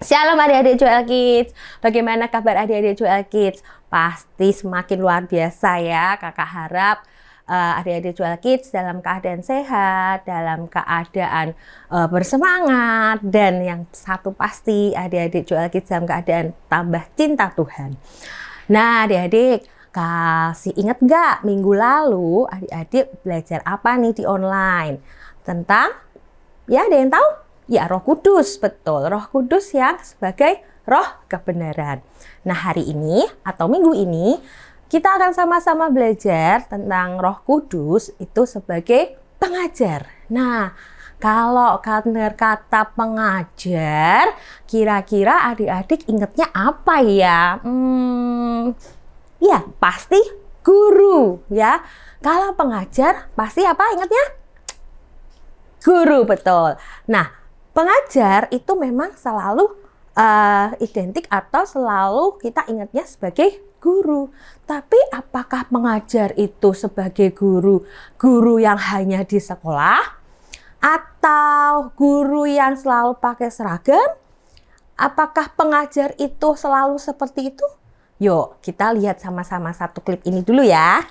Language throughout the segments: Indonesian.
Shalom adik-adik Joel Kids. Bagaimana kabar adik-adik Joel Kids? Pasti semakin luar biasa ya. Kakak harap adik-adik Joel Kids dalam keadaan sehat, dalam keadaan bersemangat, dan yang satu pasti adik-adik Joel Kids dalam keadaan tambah cinta Tuhan. Nah adik-adik, kasih ingat nggak minggu lalu adik-adik belajar apa nih di online? Tentang, ya ada yang tahu? Ya, Roh Kudus, betul. Roh Kudus yang sebagai roh kebenaran. Nah, hari ini atau minggu ini kita akan sama-sama belajar tentang Roh Kudus itu sebagai pengajar. Nah, kalau kata pengajar, kira-kira adik-adik ingatnya apa ya? Ya, pasti guru ya. Kalau pengajar, pasti apa ingatnya? Guru, betul. Nah, pengajar itu memang selalu identik atau selalu kita ingatnya sebagai guru. Tapi apakah pengajar itu sebagai guru yang hanya di sekolah? Atau guru yang selalu pakai seragam? Apakah pengajar itu selalu seperti itu? Yuk kita lihat sama-sama satu klip ini dulu ya.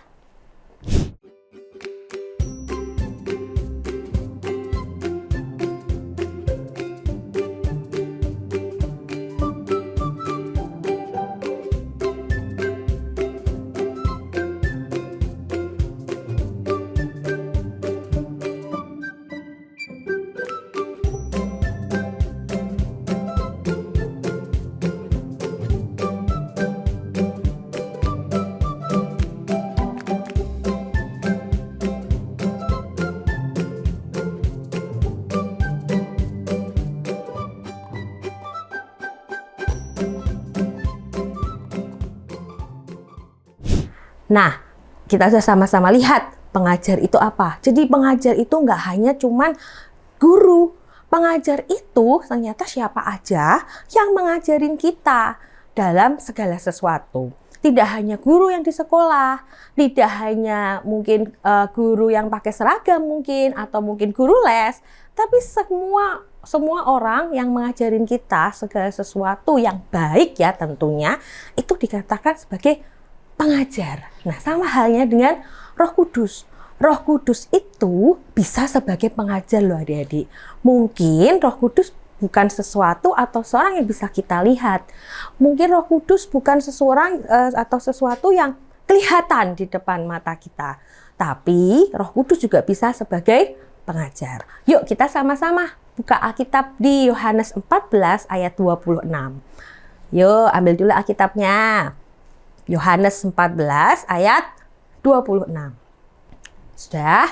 Nah, kita sudah sama-sama lihat pengajar itu apa. Jadi pengajar itu nggak hanya cuman guru. Pengajar itu ternyata siapa aja yang mengajarin kita dalam segala sesuatu. Tidak hanya guru yang di sekolah, tidak hanya mungkin guru yang pakai seragam mungkin, atau mungkin guru les, tapi semua orang yang mengajarin kita segala sesuatu yang baik ya tentunya, itu dikatakan sebagai pengajar. Nah, sama halnya dengan Roh Kudus. Roh Kudus itu bisa sebagai pengajar loh adik-adik. Mungkin Roh Kudus bukan sesuatu atau seorang yang bisa kita lihat. Mungkin Roh Kudus bukan seseorang atau sesuatu yang kelihatan di depan mata kita. Tapi Roh Kudus juga bisa sebagai pengajar. Yuk kita sama-sama buka Alkitab di Yohanes 14 ayat 26. Yuk ambil dulu Alkitabnya. Yohanes 14 ayat 26. Sudah?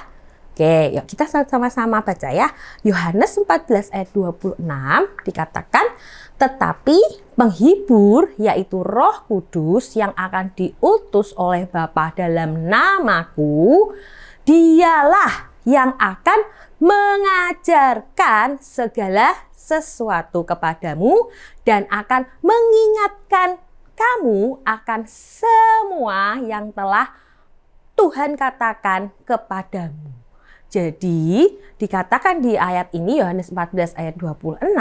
Oke, yuk kita sama-sama baca ya. Yohanes 14 ayat 26 dikatakan, tetapi penghibur yaitu Roh Kudus yang akan diutus oleh Bapa dalam namaku, dialah yang akan mengajarkan segala sesuatu kepadamu dan akan mengingatkan kamu akan semua yang telah Tuhan katakan kepadamu. Jadi dikatakan di ayat ini Yohanes 14 ayat 26,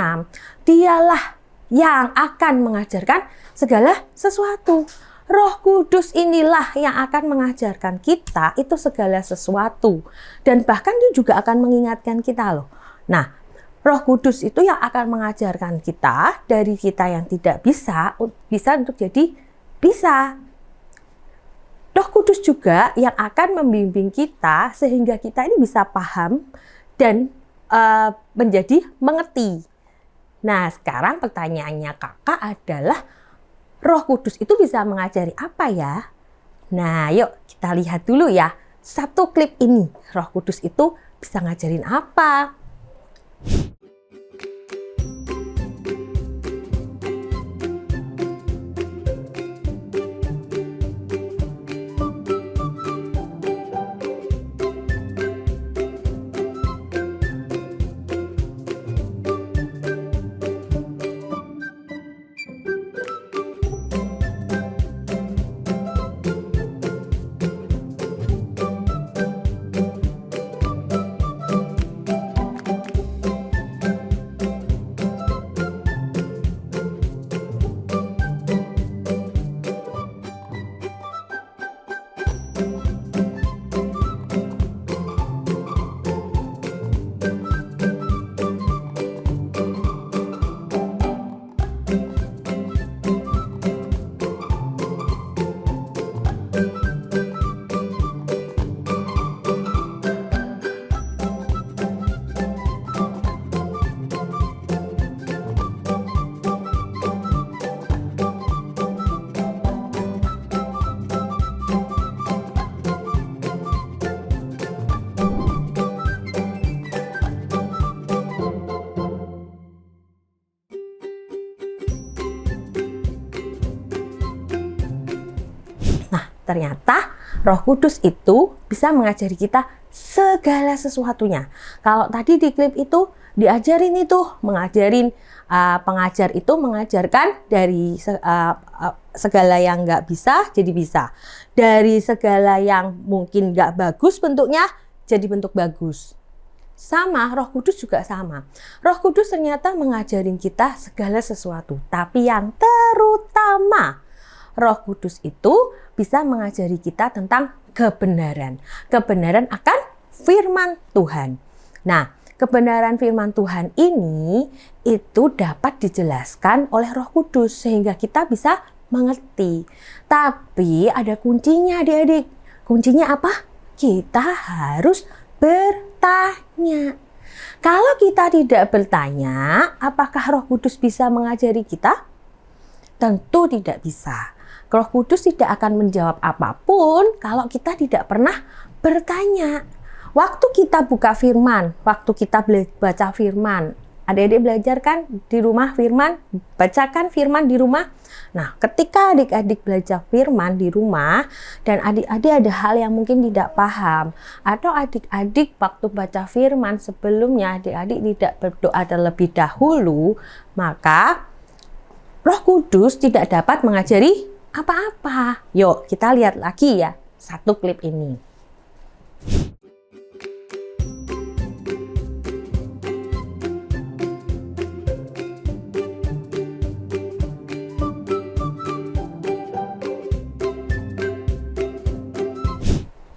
dialah yang akan mengajarkan segala sesuatu. Roh Kudus inilah yang akan mengajarkan kita itu segala sesuatu. Dan bahkan dia juga akan mengingatkan kita loh. Nah, Roh Kudus itu yang akan mengajarkan kita dari kita yang tidak bisa untuk jadi bisa. Roh Kudus juga yang akan membimbing kita sehingga kita ini bisa paham dan menjadi mengerti. Nah, sekarang pertanyaannya kakak adalah Roh Kudus itu bisa mengajari apa ya? Nah, yuk kita lihat dulu ya. Satu klip ini, Roh Kudus itu bisa ngajarin apa? ternyata Roh Kudus itu bisa mengajari kita segala sesuatunya. Kalau tadi di klip itu diajarin itu, pengajar itu mengajarkan dari segala yang nggak bisa jadi bisa. Dari segala yang mungkin nggak bagus bentuknya jadi bentuk bagus. Sama, Roh Kudus juga sama. Roh Kudus ternyata mengajarin kita segala sesuatu. Tapi yang terutama, Roh Kudus itu bisa mengajari kita tentang kebenaran. Kebenaran akan firman Tuhan. Nah, kebenaran firman Tuhan ini itu dapat dijelaskan oleh Roh Kudus sehingga kita bisa mengerti. Tapi ada kuncinya adik-adik. Kuncinya apa? Kita harus bertanya. Kalau kita tidak bertanya, apakah Roh Kudus bisa mengajari kita? Tentu tidak bisa. Roh Kudus tidak akan menjawab apapun kalau kita tidak pernah bertanya. Waktu kita buka firman, waktu kita baca firman, adik-adik belajar kan di rumah firman, bacakan firman di rumah. Nah, ketika adik-adik belajar firman di rumah dan adik-adik ada hal yang mungkin tidak paham, atau adik-adik waktu baca firman sebelumnya adik-adik tidak berdoa terlebih dahulu, maka Roh Kudus tidak dapat mengajari apa-apa. Yuk, kita lihat lagi ya satu klip ini.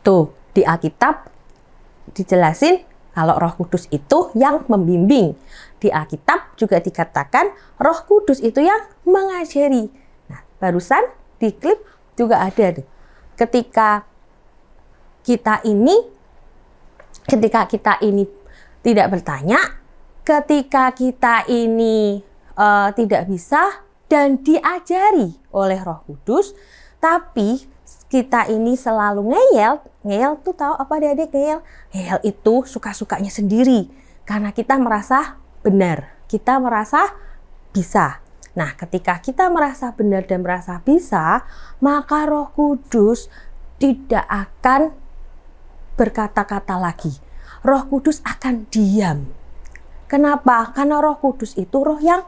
Tuh, di Alkitab dijelasin kalau Roh Kudus itu yang membimbing. Di Alkitab juga dikatakan Roh Kudus itu yang mengajari. Nah, barusan di klip juga ada tuh. Ketika kita ini tidak bertanya, ketika kita ini tidak bisa dan diajari oleh Roh Kudus, tapi kita ini selalu ngeyel. Ngeyel tuh tahu apa adik-adik ngeyel? Ngeyel itu suka-sukanya sendiri. Karena kita merasa benar. Kita merasa bisa. Nah, ketika kita merasa benar dan merasa bisa, maka Roh Kudus tidak akan berkata-kata lagi. Roh Kudus akan diam. Kenapa? Karena Roh Kudus itu roh yang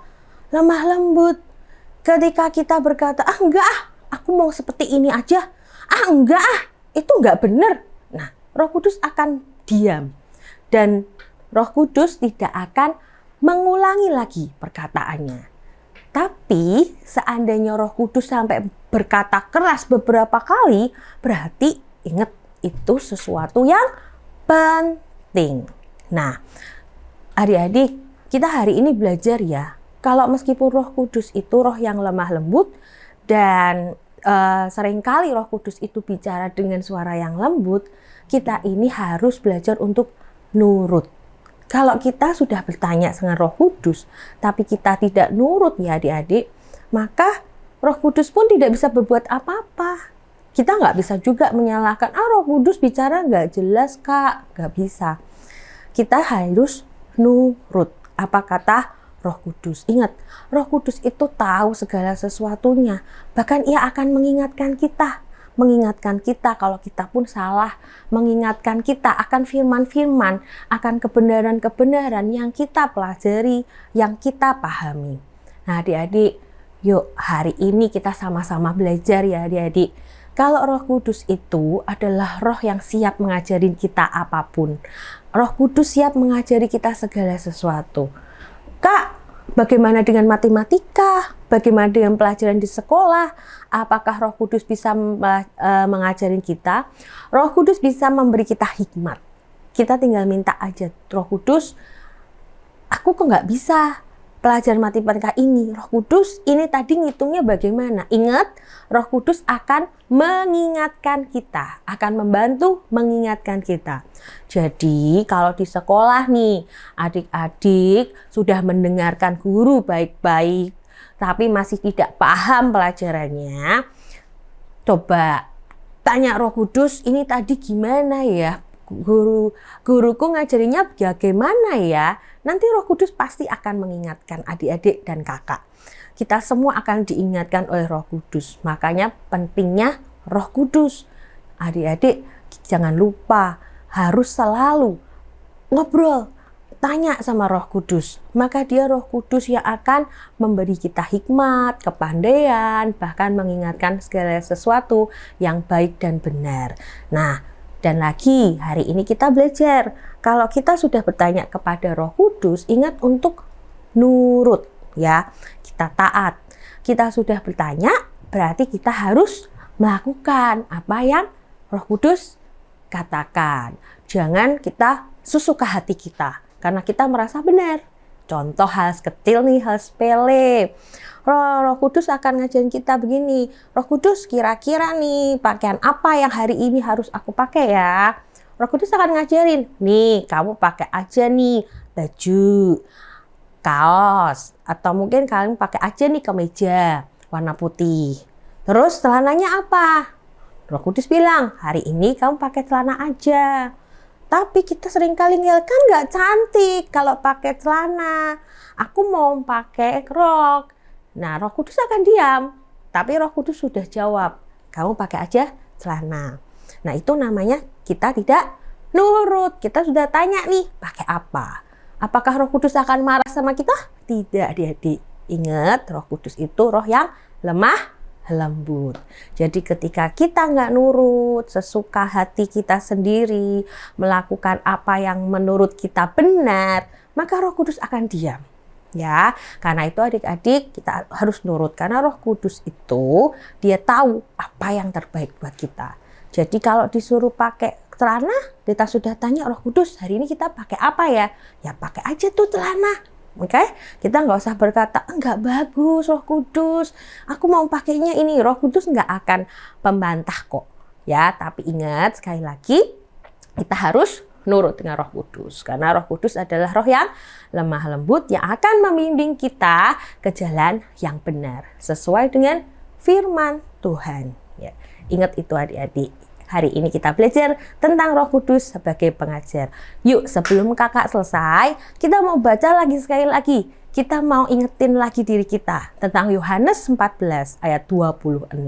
lemah lembut. Ketika kita berkata, enggak, aku mau seperti ini aja. Enggak, itu enggak benar. Nah, Roh Kudus akan diam. Dan Roh Kudus tidak akan mengulangi lagi perkataannya. Tapi seandainya Roh Kudus sampai berkata keras beberapa kali, berarti ingat itu sesuatu yang penting. Nah, adik-adik, kita hari ini belajar ya, kalau meskipun Roh Kudus itu roh yang lemah lembut dan seringkali Roh Kudus itu bicara dengan suara yang lembut, kita ini harus belajar untuk nurut. Kalau kita sudah bertanya dengan Roh Kudus, tapi kita tidak nurut ya adik-adik, maka Roh Kudus pun tidak bisa berbuat apa-apa. Kita nggak bisa juga menyalahkan, Roh Kudus bicara nggak jelas kak, nggak bisa. Kita harus nurut apa kata Roh Kudus. Ingat, Roh Kudus itu tahu segala sesuatunya. Bahkan ia akan mengingatkan kita kalau kita pun salah, mengingatkan kita akan firman-firman, akan kebenaran-kebenaran yang kita pelajari, yang kita pahami. Nah adik-adik, yuk hari ini kita sama-sama belajar ya adik-adik. Kalau Roh Kudus itu adalah roh yang siap mengajarin kita apapun. Roh Kudus siap mengajari kita segala sesuatu. Kak, bagaimana dengan matematika? Bagaimana dengan pelajaran di sekolah? Apakah Roh Kudus bisa mengajarin kita? Roh Kudus bisa memberi kita hikmat. Kita tinggal minta aja, Roh Kudus, aku kok nggak bisa pelajaran matematika ini. Roh Kudus, ini tadi ngitungnya bagaimana? Ingat, Roh Kudus akan mengingatkan kita, akan membantu mengingatkan kita. Jadi kalau di sekolah nih, adik-adik sudah mendengarkan guru baik-baik, tapi masih tidak paham pelajarannya, coba tanya Roh Kudus, ini tadi gimana ya? Guruku ngajarinya bagaimana ya? Nanti Roh Kudus pasti akan mengingatkan adik-adik dan kakak. Kita semua akan diingatkan oleh Roh Kudus. Makanya pentingnya Roh Kudus. Adik-adik jangan lupa harus selalu ngobrol, tanya sama Roh Kudus. Maka dia Roh Kudus yang akan memberi kita hikmat, kepandaian, bahkan mengingatkan segala sesuatu yang baik dan benar. Nah, dan lagi hari ini kita belajar, kalau kita sudah bertanya kepada Roh Kudus, ingat untuk nurut ya. Kita taat. Kita sudah bertanya, berarti kita harus melakukan apa yang Roh Kudus katakan. Jangan kita sesuka hati kita karena kita merasa benar. Contoh hal kecil nih, hal sepele. Roh Kudus akan ngajarin kita begini. Roh Kudus, kira-kira nih pakaian apa yang hari ini harus aku pakai ya? Roh Kudus akan ngajarin, nih kamu pakai aja nih baju, kaos, atau mungkin kalian pakai aja nih kemeja warna putih. Terus celananya apa? Roh Kudus bilang, hari ini kamu pakai celana aja. Tapi kita seringkali kan nggak cantik kalau pakai celana. Aku mau pakai rok. Nah, Roh Kudus akan diam. Tapi Roh Kudus sudah jawab, kamu pakai aja celana. Nah, itu namanya kita tidak nurut. Kita sudah tanya nih, pakai apa? Apakah Roh Kudus akan marah sama kita? Tidak, adik-adik. Ingat, Roh Kudus itu roh yang lemah lembut. Jadi ketika kita nggak nurut, sesuka hati kita sendiri, melakukan apa yang menurut kita benar, maka Roh Kudus akan diam. Ya, karena itu adik-adik kita harus nurut. Karena Roh Kudus itu dia tahu apa yang terbaik buat kita. Jadi kalau disuruh pakai celana, kita sudah tanya Roh Kudus, hari ini kita pakai apa ya? Ya pakai aja tuh celana. Oke, kita nggak usah berkata, enggak bagus Roh Kudus, aku mau pakainya ini. Roh Kudus nggak akan membantah kok. Ya, tapi ingat sekali lagi, kita harus nurut dengan Roh Kudus. Karena Roh Kudus adalah roh yang lemah lembut yang akan membimbing kita ke jalan yang benar. Sesuai dengan firman Tuhan. Ya, ingat itu adik-adik. Hari ini kita belajar tentang Roh Kudus sebagai pengajar. Yuk, sebelum kakak selesai, kita mau baca lagi sekali lagi. Kita mau ingetin lagi diri kita tentang Yohanes 14 ayat 26.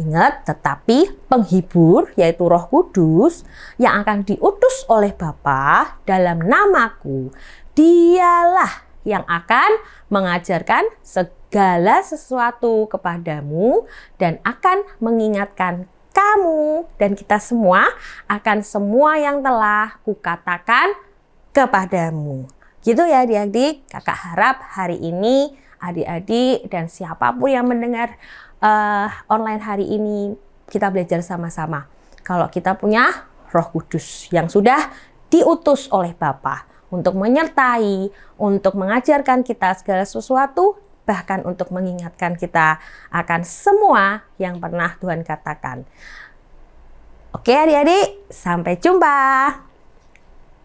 Ingat, tetapi penghibur yaitu Roh Kudus yang akan diutus oleh Bapa dalam namaku, dialah yang akan mengajarkan segala sesuatu kepadamu dan akan mengingatkan kamu dan kita semua akan semua yang telah kukatakan kepadamu. Gitu ya adik-adik, kakak harap hari ini adik-adik dan siapapun yang mendengar online hari ini kita belajar sama-sama. Kalau kita punya Roh Kudus yang sudah diutus oleh Bapa untuk menyertai, untuk mengajarkan kita segala sesuatu, bahkan untuk mengingatkan kita akan semua yang pernah Tuhan katakan. Oke adik-adik, sampai jumpa.